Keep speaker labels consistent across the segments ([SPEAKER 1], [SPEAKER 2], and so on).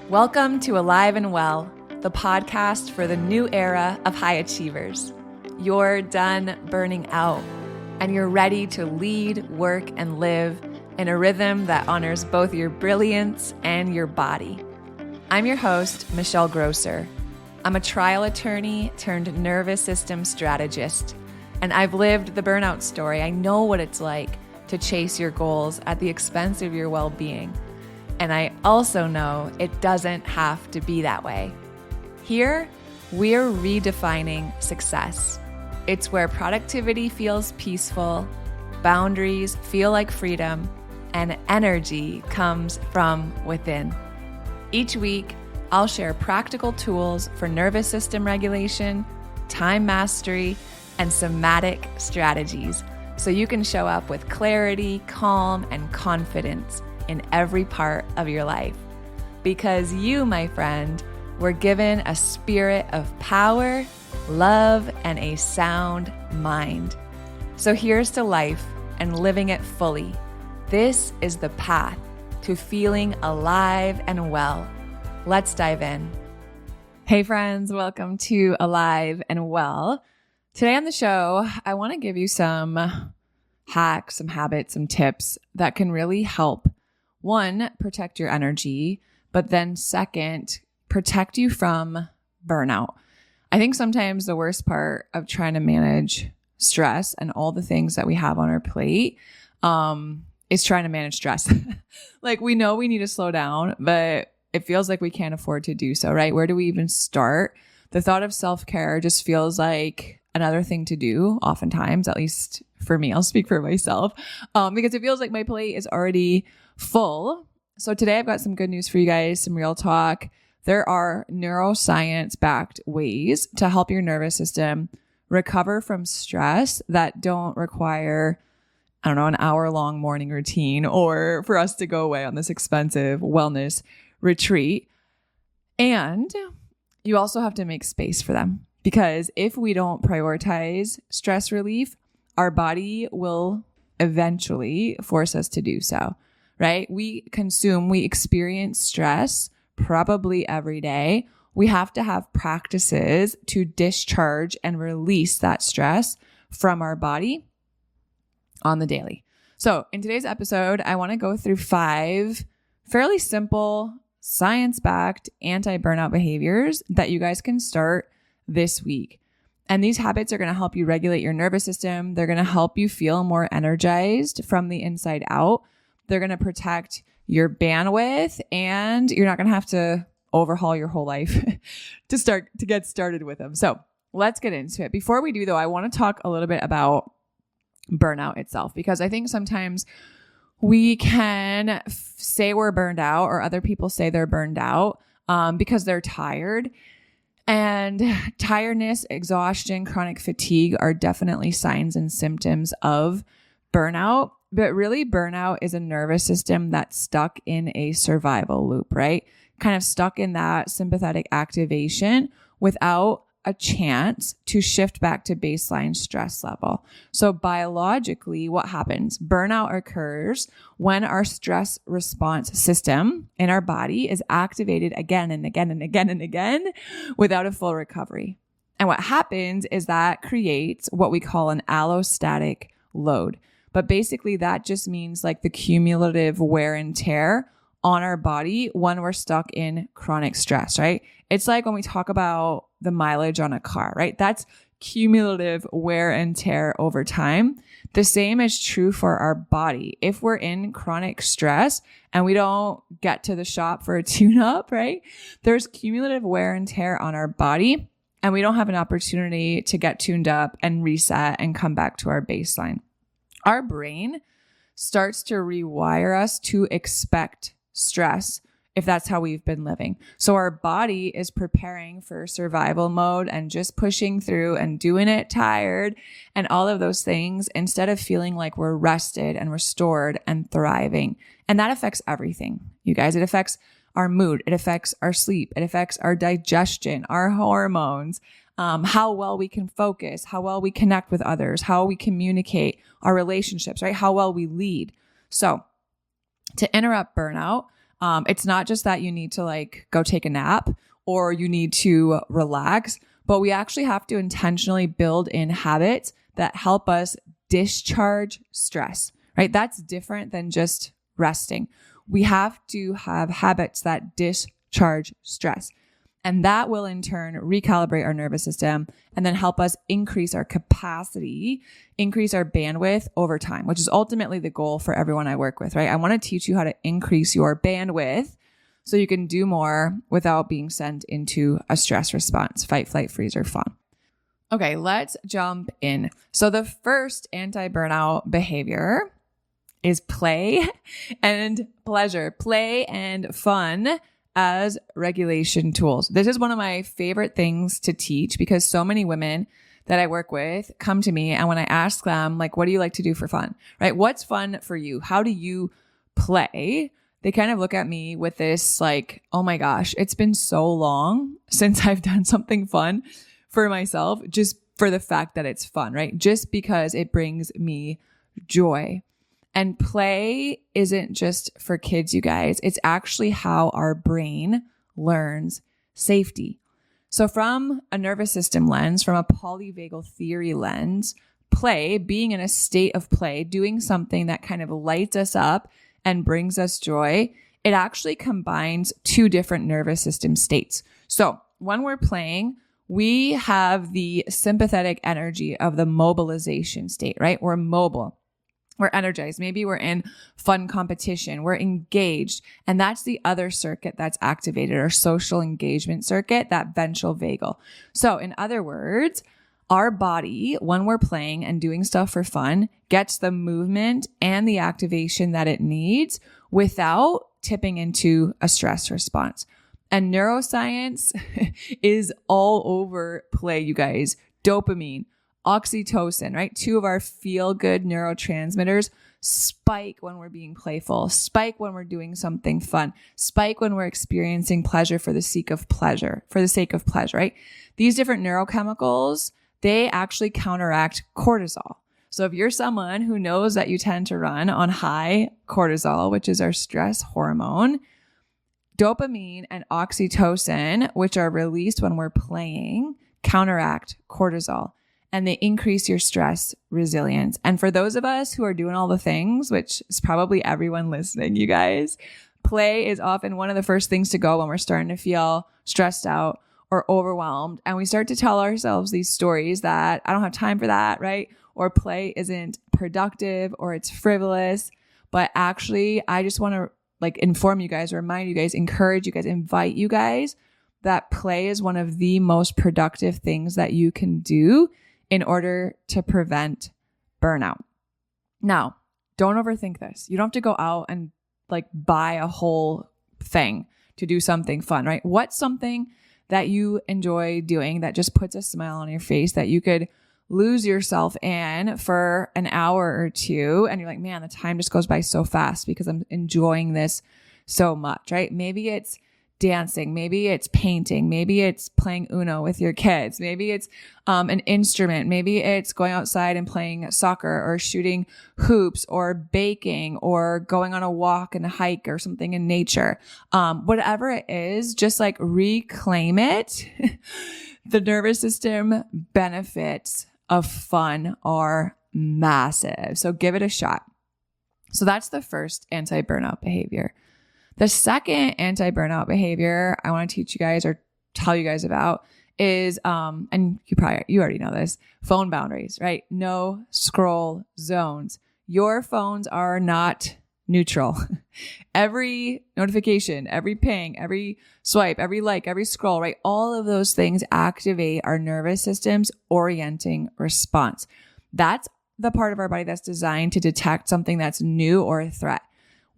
[SPEAKER 1] Welcome to Alive and Well, the podcast for the new era of high achievers. You're done burning out, and you're ready to lead, work, and live in a rhythm that honors both your brilliance and your body. I'm your host, Michelle Grosser. I'm a trial attorney turned nervous system strategist, and I've lived the burnout story. I know what it's like to chase your goals at the expense of your well-being. And I also know it doesn't have to be that way. Here, we're redefining success. It's where productivity feels peaceful, boundaries feel like freedom, and energy comes from within. Each week, I'll share practical tools for nervous system regulation, time mastery, and somatic strategies so you can show up with clarity, calm, and confidence in every part of your life. Because you, my friend, were given a spirit of power, love, and a sound mind. So here's to life and living it fully. This is the path to feeling alive and well. Let's dive in. Hey friends, welcome to Alive and Well. Today on the show, I want to give you some hacks, some habits, some tips that can really help. One, protect your energy, but then second, protect you from burnout. I think sometimes the worst part of trying to manage stress and all the things that we have on our plate is trying to manage stress. Like we know we need to slow down, but it feels like we can't afford to do so, right? Where do we even start? The thought of self-care just feels like another thing to do oftentimes, at least for me. I'll speak for myself because it feels like my plate is already full. So today I've got some good news for you guys, some real talk. There are neuroscience-backed ways to help your nervous system recover from stress that don't require, an hour-long morning routine or for us to go away on this expensive wellness retreat. And you also have to make space for them because if we don't prioritize stress relief, our body will eventually force us to do so. Right? We experience stress probably every day. We have to have practices to discharge and release that stress from our body on the daily. So in today's episode, I want to go through 5 fairly simple, science-backed anti-burnout behaviors that you guys can start this week. And these habits are going to help you regulate your nervous system. They're going to help you feel more energized from the inside out. They're going to protect your bandwidth, and you're not going to have to overhaul your whole life to get started with them. So let's get into it. Before we do though, I want to talk a little bit about burnout itself, because I think sometimes we can say we're burned out or other people say they're burned out because they're tired. And tiredness, exhaustion, chronic fatigue are definitely signs and symptoms of burnout. But really, burnout is a nervous system that's stuck in a survival loop, right? Kind of stuck in that sympathetic activation without a chance to shift back to baseline stress level. So biologically, what happens? Burnout occurs when our stress response system in our body is activated again and again and again and again without a full recovery. And what happens is that creates what we call an allostatic load. But basically that just means like the cumulative wear and tear on our body when we're stuck in chronic stress, right? It's like when we talk about the mileage on a car, right? That's cumulative wear and tear over time. The same is true for our body. If we're in chronic stress and we don't get to the shop for a tune-up, right? There's cumulative wear and tear on our body and we don't have an opportunity to get tuned up and reset and come back to our baseline. Our brain starts to rewire us to expect stress if that's how we've been living. So our body is preparing for survival mode and just pushing through and doing it tired and all of those things instead of feeling like we're rested and restored and thriving. And that affects everything, you guys. It affects our mood. It affects our sleep. It affects our digestion, our hormones, how well we can focus, how well we connect with others, how we communicate, our relationships, right? How well we lead. So to interrupt burnout, It's not just that you need to like go take a nap or you need to relax, but we actually have to intentionally build in habits that help us discharge stress, right? That's different than just resting. We have to have habits that discharge stress. And that will in turn recalibrate our nervous system and then help us increase our capacity, increase our bandwidth over time, which is ultimately the goal for everyone I work with, right? I want to teach you how to increase your bandwidth so you can do more without being sent into a stress response, fight, flight, freeze, or fawn. Okay, let's jump in. So the first anti-burnout behavior is play and pleasure, play and fun as regulation tools. This is one of my favorite things to teach because so many women that I work with come to me, and when I ask them, like, what do you like to do for fun, right? What's fun for you? How do you play? They kind of look at me with this like, oh my gosh, it's been so long since I've done something fun for myself, just for the fact that it's fun, right? Just because it brings me joy. And play isn't just for kids, you guys. It's actually how our brain learns safety. So from a nervous system lens, from a polyvagal theory lens, play, being in a state of play, doing something that kind of lights us up and brings us joy, it actually combines two different nervous system states. So when we're playing, we have the sympathetic energy of the mobilization state, right? We're mobile. We're energized. Maybe we're in fun competition. We're engaged. And that's the other circuit that's activated, our social engagement circuit, that ventral vagal. So in other words, our body, when we're playing and doing stuff for fun, gets the movement and the activation that it needs without tipping into a stress response. And neuroscience is all over play, you guys. Dopamine, oxytocin, right? Two of our feel-good neurotransmitters spike when we're being playful, spike when we're doing something fun, spike when we're experiencing pleasure for the sake of pleasure, right? These different neurochemicals, they actually counteract cortisol. So if you're someone who knows that you tend to run on high cortisol, which is our stress hormone, dopamine and oxytocin, which are released when we're playing, counteract cortisol. And they increase your stress resilience. And for those of us who are doing all the things, which is probably everyone listening, you guys, play is often one of the first things to go when we're starting to feel stressed out or overwhelmed. And we start to tell ourselves these stories that I don't have time for that, right? Or play isn't productive or it's frivolous. But actually, I just want to inform you guys, remind you guys, encourage you guys, invite you guys that play is one of the most productive things that you can do in order to prevent burnout. Now, don't overthink this. You don't have to go out and buy a whole thing to do something fun, right? What's something that you enjoy doing that just puts a smile on your face that you could lose yourself in for an hour or two? And you're like, man, the time just goes by so fast because I'm enjoying this so much, right? Maybe it's dancing, maybe it's painting, maybe it's playing Uno with your kids, maybe it's an instrument, maybe it's going outside and playing soccer or shooting hoops or baking or going on a walk and a hike or something in nature. Whatever it is, just reclaim it. The nervous system benefits of fun are massive. So give it a shot. So that's the first anti-burnout behavior. The second anti-burnout behavior I want to teach you guys or tell you guys about is, and you already know this, phone boundaries, right? No scroll zones. Your phones are not neutral. Every notification, every ping, every swipe, every like, every scroll, right? All of those things activate our nervous system's orienting response. That's the part of our body that's designed to detect something that's new or a threat.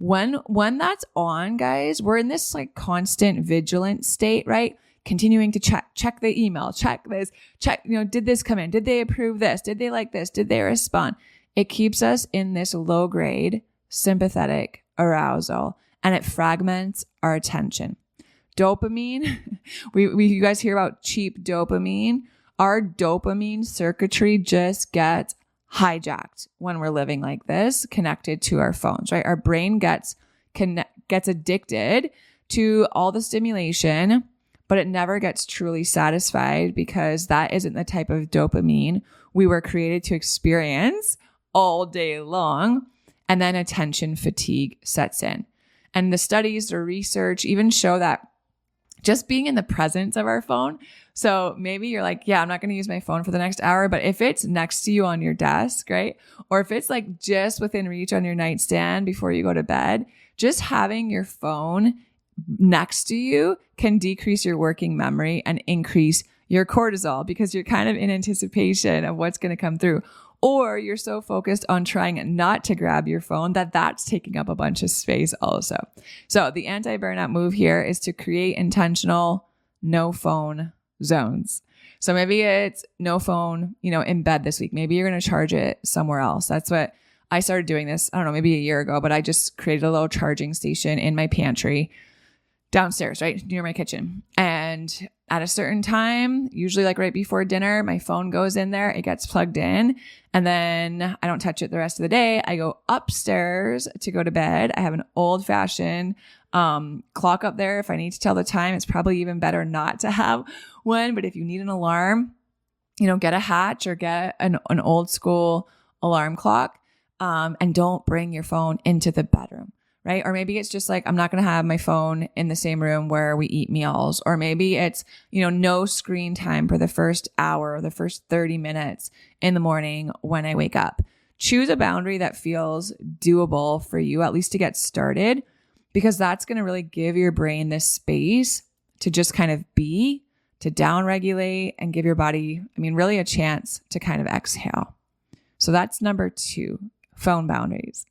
[SPEAKER 1] When that's on, guys, we're in this constant vigilant state, right? Continuing to check the email, check this, did this come in? Did they approve this? Did they like this? Did they respond? It keeps us in this low grade sympathetic arousal and it fragments our attention. Dopamine, you guys hear about cheap dopamine. Our dopamine circuitry just gets hijacked when we're living like this, connected to our phones, right? Our brain gets gets addicted to all the stimulation, but it never gets truly satisfied because that isn't the type of dopamine we were created to experience all day long. And then attention fatigue sets in. And the studies or research even show that just being in the presence of our phone. So maybe you're like, yeah, I'm not going to use my phone for the next hour, but if it's next to you on your desk, right? Or if it's like just within reach on your nightstand before you go to bed, just having your phone next to you can decrease your working memory and increase your cortisol because you're kind of in anticipation of what's going to come through. Or you're so focused on trying not to grab your phone that that's taking up a bunch of space also. So the anti-burnout move here is to create intentional no phone zones. So maybe it's no phone, in bed this week. Maybe you're going to charge it somewhere else. That's what I started doing this, I don't know, maybe a year ago, but I just created a little charging station in my pantry downstairs, right near my kitchen. And at a certain time, usually like right before dinner, my phone goes in there, it gets plugged in, and then I don't touch it the rest of the day. I go upstairs to go to bed. I have an old fashioned clock up there. If I need to tell the time, it's probably even better not to have one. But if you need an alarm, get a Hatch or get an old school alarm clock, and don't bring your phone into the bedroom. Right? Or maybe it's just like, I'm not going to have my phone in the same room where we eat meals. Or maybe it's, no screen time for the first hour or the first 30 minutes in the morning when I wake up. Choose a boundary that feels doable for you, at least to get started, because that's going to really give your brain this space to just kind of be, to downregulate and give your body, really a chance to kind of exhale. So that's number 2, phone boundaries.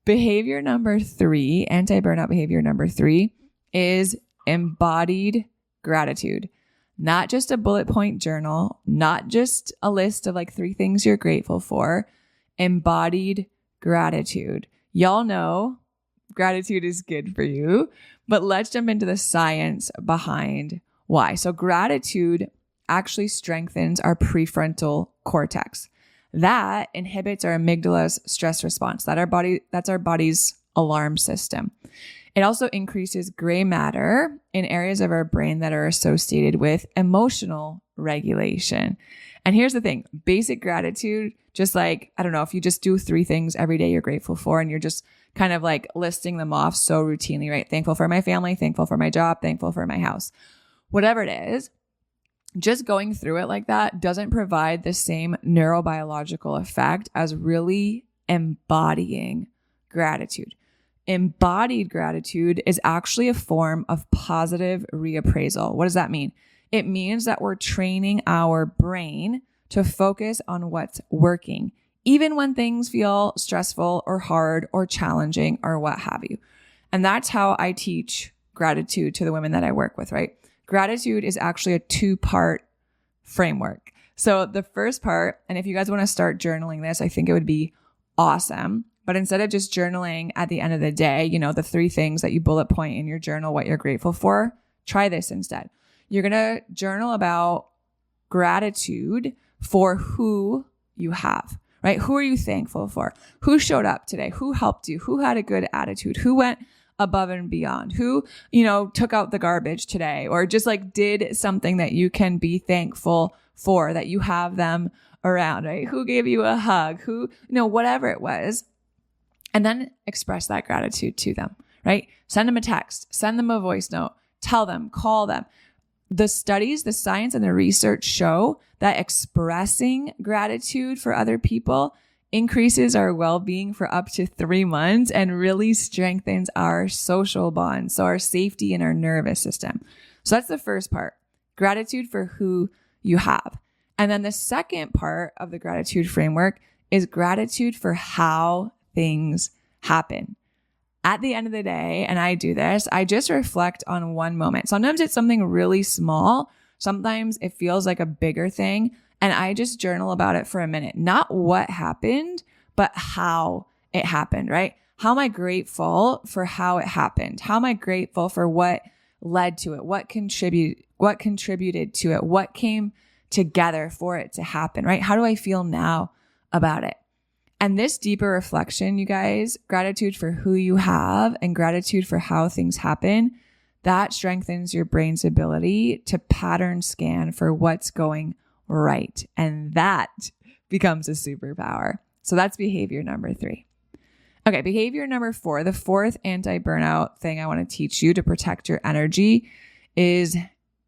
[SPEAKER 1] Behavior number 3, anti-burnout behavior number 3 is embodied gratitude. Not just a bullet point journal, not just a list of like 3 things you're grateful for. Embodied gratitude. Y'all know gratitude is good for you, but let's jump into the science behind why. So gratitude actually strengthens our prefrontal cortex. That inhibits our amygdala's stress response. That's our body's alarm system. It also increases gray matter in areas of our brain that are associated with emotional regulation. And here's the thing, basic gratitude, just like, I don't know, if you just do 3 things every day you're grateful for, and you're just kind of like listing them off so routinely, right? Thankful for my family, thankful for my job, thankful for my house, whatever it is. Just going through it like that doesn't provide the same neurobiological effect as really embodying gratitude. Embodied gratitude is actually a form of positive reappraisal. What does that mean? It means that we're training our brain to focus on what's working, even when things feel stressful or hard or challenging or what have you. And that's how I teach gratitude to the women that I work with, right? Gratitude is actually a 2-part framework. So the first part, and if you guys want to start journaling this, I think it would be awesome. But instead of just journaling at the end of the day, the 3 things that you bullet point in your journal, what you're grateful for, try this instead. You're going to journal about gratitude for who you have, right? Who are you thankful for? Who showed up today? Who helped you? Who had a good attitude? Who went above and beyond? Who, took out the garbage today, or just like did something that you can be thankful for, that you have them around, right? Who gave you a hug? Who, whatever it was. And then express that gratitude to them, right? Send them a text, send them a voice note, tell them, call them. The studies, the science and the research show that expressing gratitude for other people increases our well-being for up to 3 months and really strengthens our social bonds, so our safety in our nervous system. So that's the first part, gratitude for who you have. And then the second part of the gratitude framework is gratitude for how things happen. At the end of the day, and I do this, I just reflect on one moment. Sometimes it's something really small. Sometimes it feels like a bigger thing. And I just journal about it for a minute. Not what happened, but how it happened, right? How am I grateful for how it happened? How am I grateful for what led to it? What contributed to it? What came together for it to happen, right? How do I feel now about it? And this deeper reflection, you guys, gratitude for who you have and gratitude for how things happen, that strengthens your brain's ability to pattern scan for what's going right. And that becomes a superpower. So that's behavior number 3. Okay, behavior number 4, the fourth anti-burnout thing I want to teach you to protect your energy is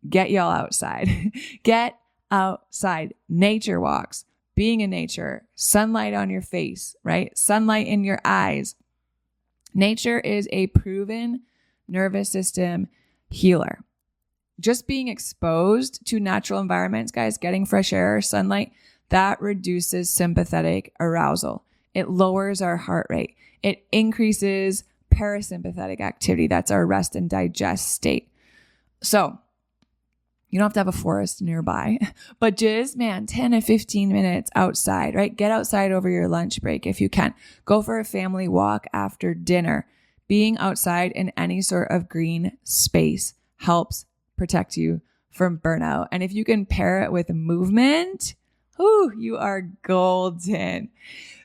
[SPEAKER 1] get y'all outside. Get outside. Nature walks, being in nature, sunlight on your face, right? Sunlight in your eyes. Nature is a proven nervous system healer. Just being exposed to natural environments, guys, getting fresh air, sunlight, that reduces sympathetic arousal. It lowers our heart rate. It increases parasympathetic activity. That's our rest and digest state. So you don't have to have a forest nearby, but just, 10 to 15 minutes outside, right? Get outside over your lunch break if you can. Go for a family walk after dinner. Being outside in any sort of green space helps protect you from burnout. And if you can pair it with movement, you are golden.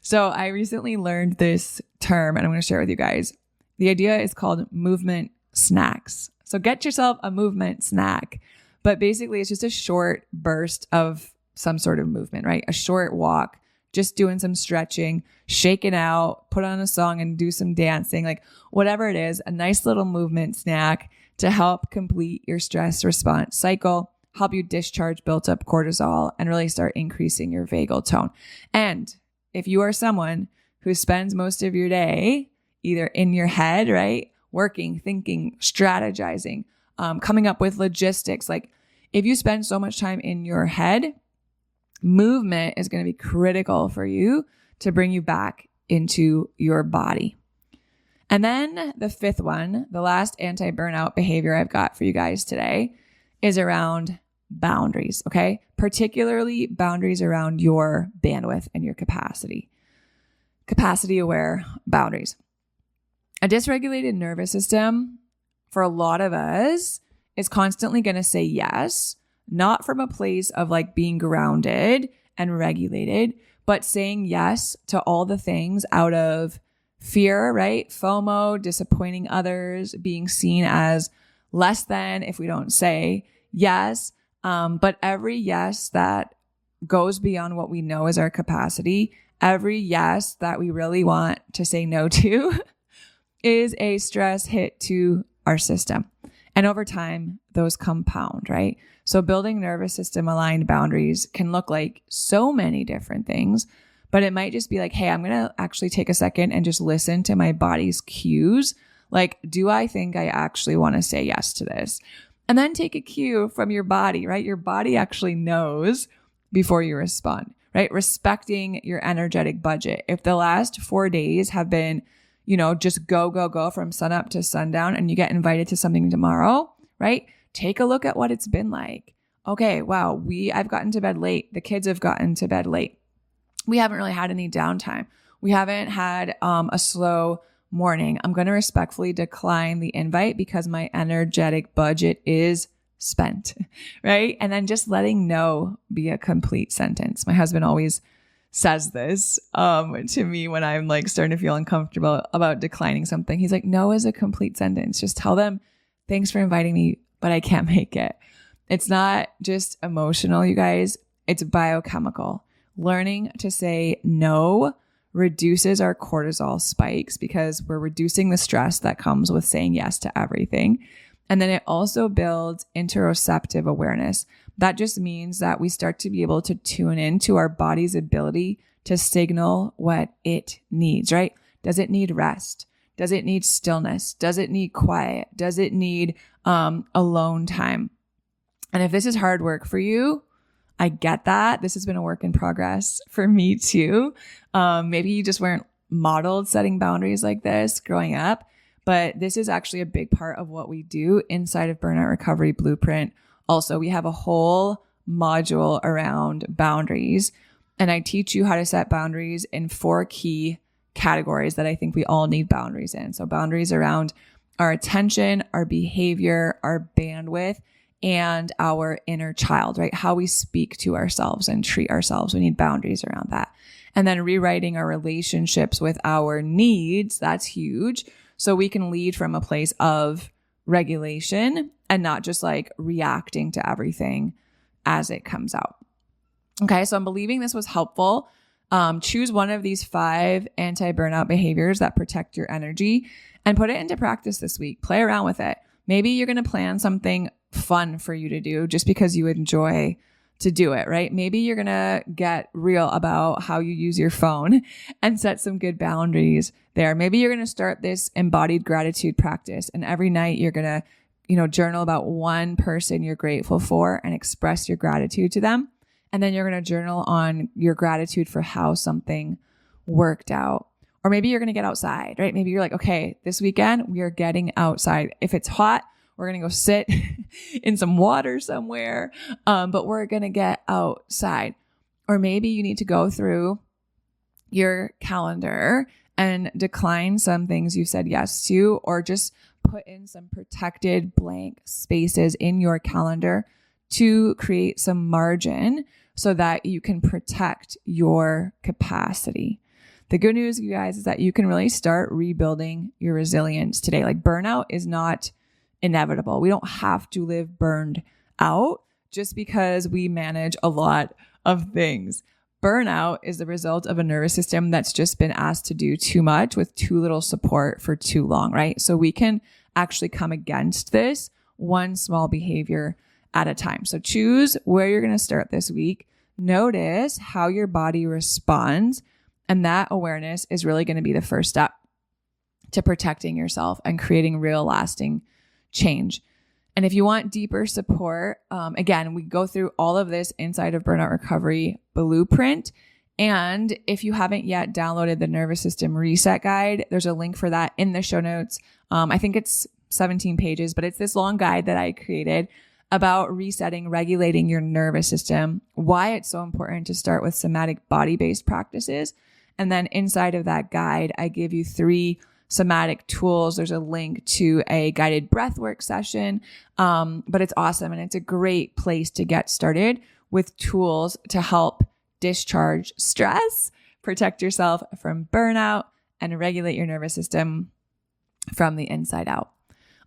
[SPEAKER 1] So I recently learned this term and I'm going to share it with you guys. The idea is called movement snacks. So get yourself a movement snack. But basically, it's just a short burst of some sort of movement, right? A short walk, just doing some stretching, shaking out, put on a song and do some dancing, like whatever it is, a nice little movement snack to help complete your stress response cycle, help you discharge built up cortisol, and really start increasing your vagal tone. And if you are someone who spends most of your day either in your head, right? Working, thinking, strategizing, coming up with logistics. Like if you spend so much time in your head, movement is going to be critical for you to bring you back into your body. And then the fifth one, the last anti-burnout behavior I've got for you guys today is around boundaries, okay? Particularly boundaries around your bandwidth and your capacity. Capacity aware boundaries. A dysregulated nervous system for a lot of us is constantly going to say yes, not from a place of like being grounded and regulated, but saying yes to all the things out of fear, right? FOMO, disappointing others, being seen as less than if we don't say yes. But every yes that goes beyond what we know is our capacity, every yes that we really want to say no to is a stress hit to our system. And over time, those compound, right? So building nervous system aligned boundaries can look like so many different things, but it might just be like, hey, I'm going to actually take a second and just listen to my body's cues. Like, do I think I actually want to say yes to this? And then take a cue from your body, right? Your body actually knows before you respond, right? Respecting your energetic budget. If the last 4 days have been, just go from sunup to sundown and you get invited to something tomorrow, right? Take a look at what it's been like. Okay, wow, I've gotten to bed late. The kids have gotten to bed late. We haven't really had any downtime. We haven't had a slow morning. I'm going to respectfully decline the invite because my energetic budget is spent, right? And then just letting no be a complete sentence. My husband always says this to me when I'm like starting to feel uncomfortable about declining something. He's like, no is a complete sentence. Just tell them, thanks for inviting me, but I can't make it. It's not just emotional, you guys. It's biochemical. Learning to say no reduces our cortisol spikes because we're reducing the stress that comes with saying yes to everything. And then it also builds interoceptive awareness. That just means that we start to be able to tune into our body's ability to signal what it needs, right? Does it need rest? Does it need stillness? Does it need quiet? Does it need alone time? And if this is hard work for you, I get that. This has been a work in progress for me too. Maybe you just weren't modeled setting boundaries like this growing up, but this is actually a big part of what we do inside of Burnout Recovery Blueprint. Also, we have a whole module around boundaries, and I teach you how to set boundaries in 4 key categories that I think we all need boundaries in. So boundaries around our attention, our behavior, our bandwidth, and our inner child, right? How we speak to ourselves and treat ourselves. We need boundaries around that. And then rewriting our relationships with our needs. That's huge. So we can lead from a place of regulation and not just like reacting to everything as it comes out. Okay. So I'm believing this was helpful. Choose one of these 5 anti-burnout behaviors that protect your energy and put it into practice this week. Play around with it. Maybe you're going to plan something fun for you to do just because you enjoy to do it, right? Maybe you're going to get real about how you use your phone and set some good boundaries there. Maybe you're going to start this embodied gratitude practice, and every night you're going to, journal about one person you're grateful for and express your gratitude to them. And then you're going to journal on your gratitude for how something worked out. Or maybe you're going to get outside, right? Maybe you're like, okay, this weekend we are getting outside. If it's hot, we're going to go sit in some water somewhere, but we're going to get outside. Or maybe you need to go through your calendar and decline some things you said yes to, or just put in some protected blank spaces in your calendar to create some margin so that you can protect your capacity. The good news, you guys, is that you can really start rebuilding your resilience today. Like, burnout is not inevitable. We don't have to live burned out just because we manage a lot of things. Burnout is the result of a nervous system that's just been asked to do too much with too little support for too long, right? So we can actually come against this one small behavior at a time. So choose where you're going to start this week. Notice how your body responds. And that awareness is really going to be the first step to protecting yourself and creating real lasting change. And if you want deeper support, again, we go through all of this inside of Burnout Recovery Blueprint. And if you haven't yet downloaded the Nervous System Reset Guide, there's a link for that in the show notes. I think it's 17 pages, but it's this long guide that I created about resetting, regulating your nervous system, why it's so important to start with somatic body-based practices. And then inside of that guide, I give you 3 somatic tools. There's a link to a guided breathwork session, but it's awesome. And it's a great place to get started with tools to help discharge stress, protect yourself from burnout, and regulate your nervous system from the inside out.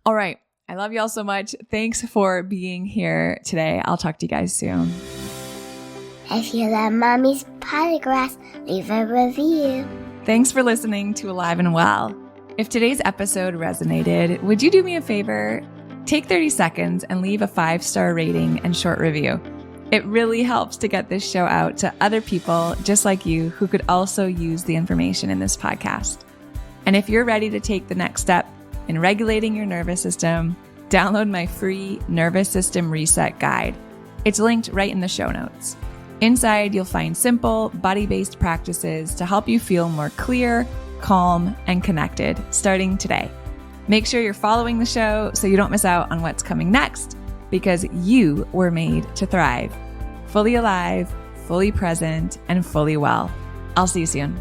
[SPEAKER 1] All right. I love y'all so much. Thanks for being here today. I'll talk to you guys soon.
[SPEAKER 2] If you love Mommy's podcast, leave a review.
[SPEAKER 1] Thanks for listening to Alive and Well. If today's episode resonated, would you do me a favor? Take 30 seconds and leave a 5-star rating and short review. It really helps to get this show out to other people just like you who could also use the information in this podcast. And if you're ready to take the next step in regulating your nervous system, download my free Nervous System Reset Guide. It's linked right in the show notes. Inside, you'll find simple, body-based practices to help you feel more clear, calm, and connected starting today. Make sure you're following the show so you don't miss out on what's coming next, because you were made to thrive. Fully alive, fully present, and fully well. I'll see you soon.